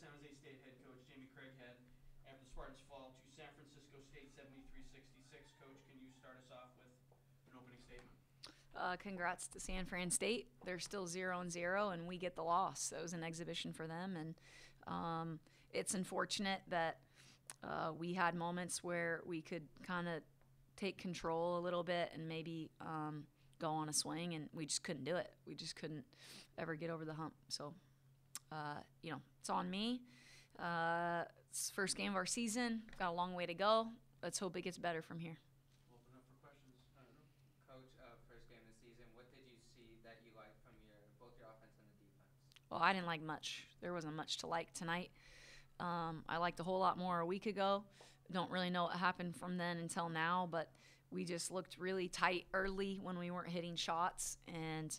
San Jose State head coach Jamie Craighead after the Spartans' fall to San Francisco State 73-66. Coach, can you start us off with an opening statement? Congrats to San Fran State. They're still 0-0, and we get the loss. That was an exhibition for them, and it's unfortunate that we had moments where we could kind of take control a little bit and maybe go on a swing, and we just couldn't do it. We just couldn't ever get over the hump. So, it's on me. It's the first game of our season. Got a long way to go. Let's hope it gets better from here. We'll open up for questions. I don't know. Coach, first game of the season, what did you see that you liked from both your offense and the defense? Well, I didn't like much. There wasn't much to like tonight. I liked a whole lot more a week ago. Don't really know what happened from then until now, but we just looked really tight early when we weren't hitting shots. And,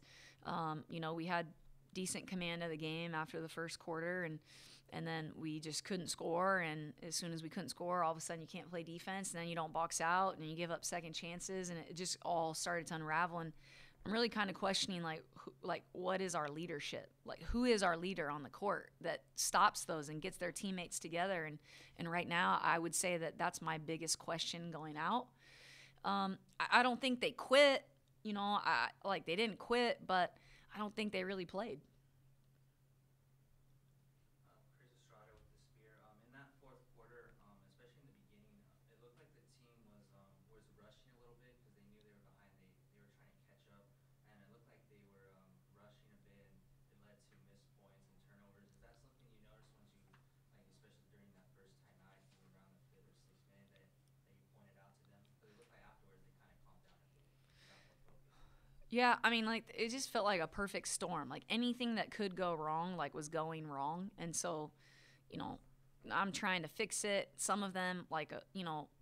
we had decent command of the game after the first quarter, and then we just couldn't score. And as soon as we couldn't score, all of a sudden you can't play defense, and then you don't box out, and you give up second chances, and it just all started to unravel. And I'm really kind of questioning, what is our leadership? Like, who is our leader on the court that stops those and gets their teammates together? And right now, I would say that that's my biggest question going out. I don't think they quit. They didn't quit, but I don't think they really played. In that fourth quarter, especially in the beginning, it looked like the team was rushing a little bit because they knew they were behind. They were trying to catch up, and it looked like they were rushing a bit, and it led to missed points and turnovers. Is that something you noticed especially during that first timeout, around the fifth or sixth minute, that you pointed out to them? Because it looked like afterwards they kind of calmed down a bit, got more focused. Yeah, it just felt like a perfect storm. Like, anything that could go wrong, was going wrong. And so, I'm trying to fix it. Some of them,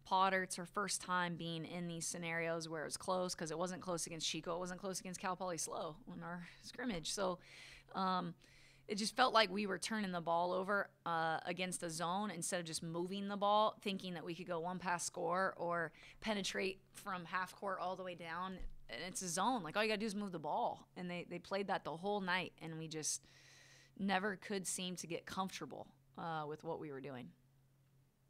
Potter, it's her first time being in these scenarios where it's close, because it wasn't close against Chico. It wasn't close against Cal Poly Slow in our scrimmage. So it just felt like we were turning the ball over against a zone instead of just moving the ball, thinking that we could go one pass score or penetrate from half court all the way down. And it's a zone. Like, all you got to do is move the ball. And they played that the whole night, and we just never could seem to get comfortable with what we were doing.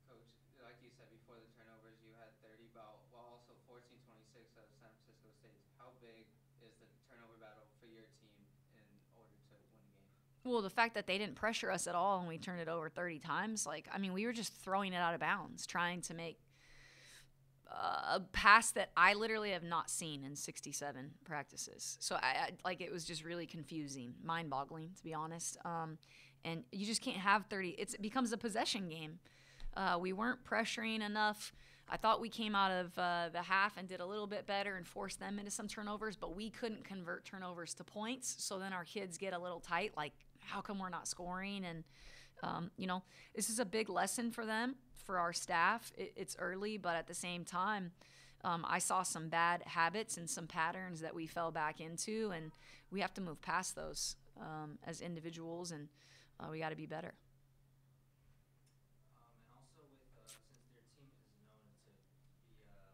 Coach, like you said before the turnovers, you had 30, while also 14-26 of San Francisco State. How big is the turnover battle for your team in order to win the game? Well, the fact that they didn't pressure us at all and we turned it over 30 times, we were just throwing it out of bounds, trying to make a pass that I literally have not seen in 67 practices. So it was just really confusing, mind-boggling, to be honest. And you just can't have 30. It becomes a possession game. We weren't pressuring enough. I thought we came out of the half and did a little bit better and forced them into some turnovers, but we couldn't convert turnovers to points. So then our kids get a little tight, like, how come we're not scoring? And, this is a big lesson for them, for our staff. It's early, but at the same time, I saw some bad habits and some patterns that we fell back into, and we have to move past those as individuals, and we got to be better. And also since their team is known to be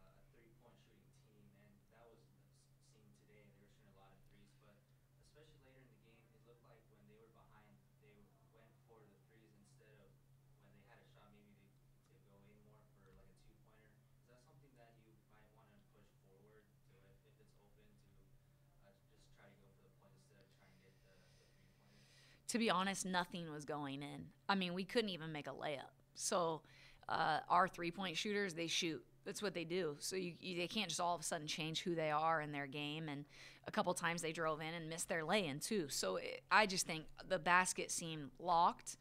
a three-point shooting team, and that was seen today, they were shooting a lot of threes, but especially later in the game, it looked like when they were behind, they went for the threes instead of when they had a shot, maybe to go in more for like a two-pointer. Is that something that you might want to push forward to, if it's open, to just try to go for the point instead of trying to get the three-pointer? To be honest, nothing was going in. We couldn't even make a layup. So our three-point shooters, they shoot. That's what they do. So they can't just all of a sudden change who they are in their game. And a couple times they drove in and missed their lay-in too. So I just think the basket seemed locked,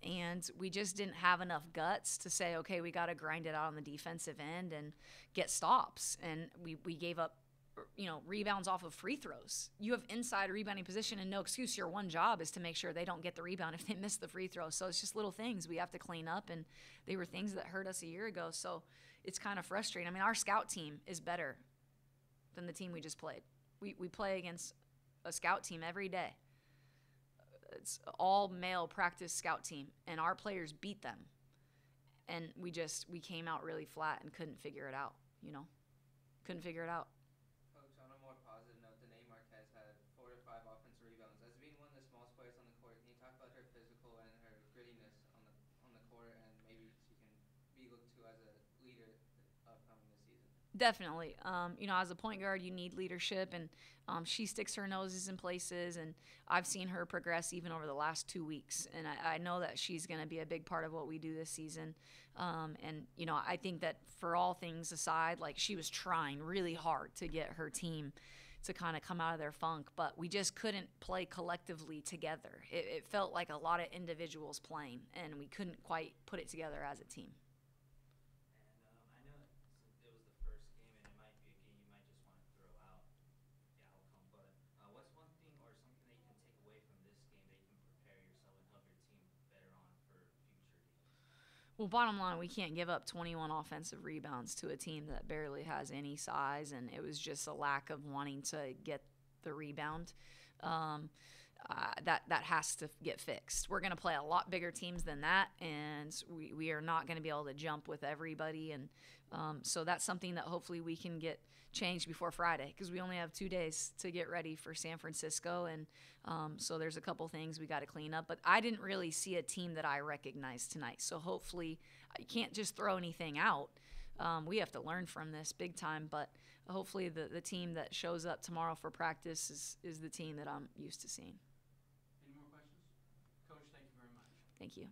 and we just didn't have enough guts to say, okay, we got to grind it out on the defensive end and get stops. And we gave up rebounds off of free throws. You have inside rebounding position and no excuse. Your one job is to make sure they don't get the rebound if they miss the free throw. So it's just little things we have to clean up, and they were things that hurt us a year ago. So it's kind of frustrating. Our scout team is better than the team we just played. We play against a scout team every day. It's all male practice scout team, and our players beat them. And we came out really flat and couldn't figure it out, couldn't figure it out. Coach, on a more positive note, Danae Marquez had 4 to 5 offensive rebounds. As being one of the smallest players on the court, can you talk about her physical and her grittiness as a leader upcoming this season? Definitely. As a point guard, you need leadership, and she sticks her noses in places, and I've seen her progress even over the last 2 weeks, and I know that she's going to be a big part of what we do this season. I think that for all things aside, like, she was trying really hard to get her team to kind of come out of their funk, but we just couldn't play collectively together. It felt like a lot of individuals playing, and we couldn't quite put it together as a team. And I know since it was the first game, and it might be a game you might just want to throw out the outcome, but what's one thing or something that you can take away from this game that you can prepare yourself and help your team better on for future games? Well, bottom line, we can't give up 21 offensive rebounds to a team that barely has any size, and it was just a lack of wanting to get the rebound. That has to get fixed. We're going to play a lot bigger teams than that, and we are not going to be able to jump with everybody. And so that's something that hopefully we can get changed before Friday, because we only have 2 days to get ready for San Francisco. And so there's a couple things we got to clean up. But I didn't really see a team that I recognized tonight. So hopefully you can't just throw anything out. We have to learn from this big time. But hopefully the team that shows up tomorrow for practice is the team that I'm used to seeing. Any more questions? Coach, thank you very much. Thank you.